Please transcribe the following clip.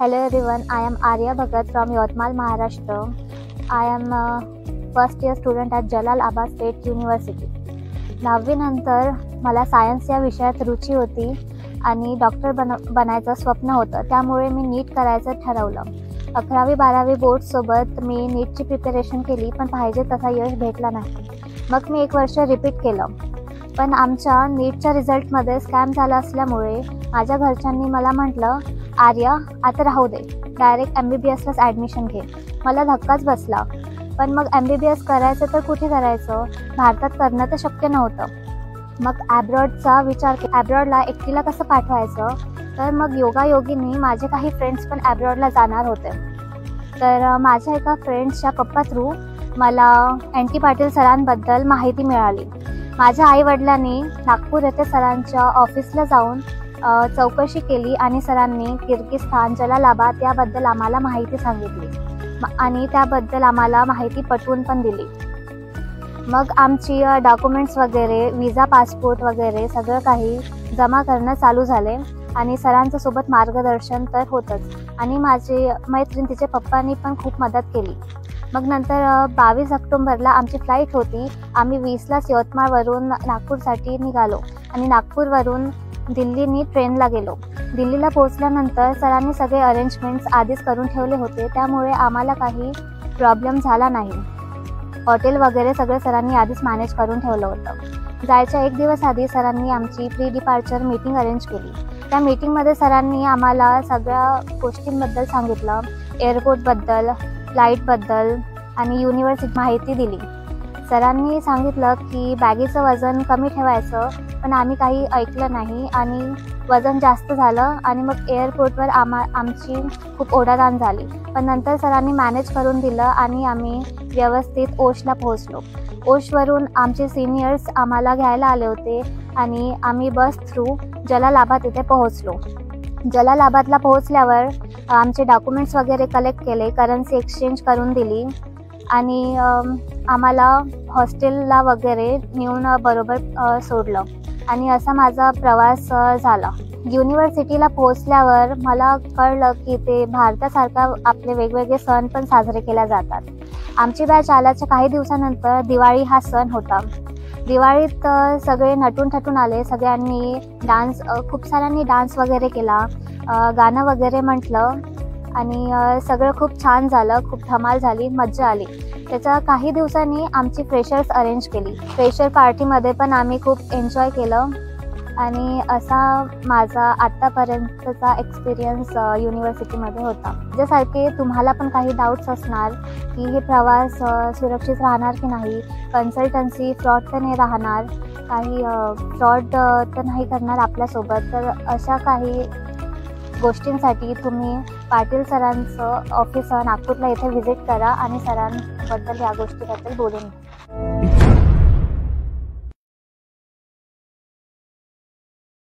Hello everyone, I am Arya Bhagat from Yatmal, Maharashtra. I am a first year student at Jalalabad State University. 9वी नंतर मला science या विषयात रुची होती आणि doctor बनायचं स्वप्न होतं. त्यामुळे मी नीट करायचं ठरवलं. 11वी 12वी बोर्डसोबत मी नीटची प्रिपरेशन केली, पण पाहिजे तसा यश भेटला नाही. मग मी 1 वर्ष रिपीट केलं, पण आमच्या नीटच्या रिझल्टमध्ये स्कॅम झाला असल्यामुळे माझ्या घरच्यांनी मला म्हटलं, आर्या आता राहू दे, डायरेक्ट MBBSलाच ॲडमिशन घे. मला धक्काच बसला. पण मग MBBS करायचं तर कुठे करायचं, भारतात करणं तर शक्य नव्हतं. मग ॲब्रॉडचा विचार केला. ॲब्रॉडला एकटीला कसं पाठवायचं, तर मग योगायोगीने माझे काही फ्रेंड्स पण ॲब्रॉडला जाणार होते. तर माझ्या एका फ्रेंड्सच्या पप्पा थ्रू मला NT पाटील सरांबद्दल माहिती मिळाली. माझ्या आईवडिलांनी नागपूर येथे सरांच्या ऑफिसला जाऊन चौकशी केली आणि सरांनी किर्गिस्तान, जलालाबाद याबद्दल आम्हाला माहिती सांगितली आणि त्याबद्दल आम्हाला माहिती पटवून पण दिली. मग आमची डॉक्युमेंट्स वगैरे, विजा, पासपोर्ट वगैरे सगळं काही जमा करणं चालू झाले आणि सरांचं सोबत मार्गदर्शन तर होतंच आणि माझी मैत्रीण, तिचे पप्पांनी पण खूप मदत केली. मग नंतर 22 ऑक्टोबरला आमची फ्लाईट होती. आम्ही 20लाच यवतमाळवरून नागपूरसाठी निघालो आणि नागपूरवरून दिल्लीनी ट्रेनला गेलो. दिल्लीला पोहोचल्यानंतर सरांनी सगळे अरेंजमेंट्स आधीच करून ठेवले होते, त्यामुळे आम्हाला काही प्रॉब्लेम झाला नाही. हॉटेल वगैरे सगळं सरांनी आधीच मॅनेज करून ठेवलं होतं. जायच्या 1 दिवस आधी सरांनी आमची प्री डिपार्चर मीटिंग अरेंज केली. त्या मीटिंगमध्ये सरांनी आम्हाला सगळ्या गोष्टींबद्दल सांगितलं, एअरपोर्टबद्दल, फ्लाईटबद्दल आणि युनिव्हर्सिटी माहिती दिली. सरांनी सांगितलं की बॅगेचं वजन कमी ठेवायचं, पण आम्ही काही ऐकलं नाही आणि वजन जास्त झालं आणि मग एअरपोर्टवर आमची खूप ओढाताण झाली. पण नंतर सरांनी मॅनेज करून दिलं आणि आम्ही व्यवस्थित ओशला पोहोचलो. ओशवरून आमचे सिनियर्स आम्हाला घ्यायला आले होते आणि आम्ही बस थ्रू जलालाबाद इथे पोहोचलो. जलालाबादला पोहोचल्यावर आमचे डॉक्युमेंट्स वगैरे कलेक्ट केले, करन्सी एक्सचेंज करून दिली आणि आम्हाला हॉस्टेलला वगैरे नेऊन बरोबर सोडलं आणि असा माझा प्रवास झाला. युनिव्हर्सिटीला पोहोचल्यावर मला कळलं की ते भारतासारखा आपले वेगवेगळे सण पण साजरे केले जातात. आमची बॅच आल्याच्या काही दिवसानंतर दिवाळी हा सण होता. दिवाळीत सगळे नटून थटून आले. सगळ्यांनी खूप साऱ्यांनी डान्स वगैरे केला, गाणं वगैरे म्हटलं आणि सगळं खूप छान झालं. खूप धमाल झाली, मज्जा आली. त्याच्या काही दिवसांनी आमची फ्रेशर्स अरेंज केली. फ्रेशर पार्टीमध्ये पण आम्ही खूप एन्जॉय केलं आणि असा माझा आत्तापर्यंतचा एक्सपिरियन्स युनिव्हर्सिटीमध्ये होता. त्याच्यासारखे तुम्हाला पण काही डाऊट्स असणार की हे प्रवास सुरक्षित राहणार की नाही, कन्सल्टन्सी फ्रॉड तर नाही राहणार, काही फ्रॉड तर नाही करणार आपल्यासोबत, तर अशा काही गोष्टींसाठी तुम्ही पाटील सरांचं ऑफिस नागपूरला इथे व्हिजिट करा आणि सरांबद्दल या गोष्टीबद्दल बोलून घ्या.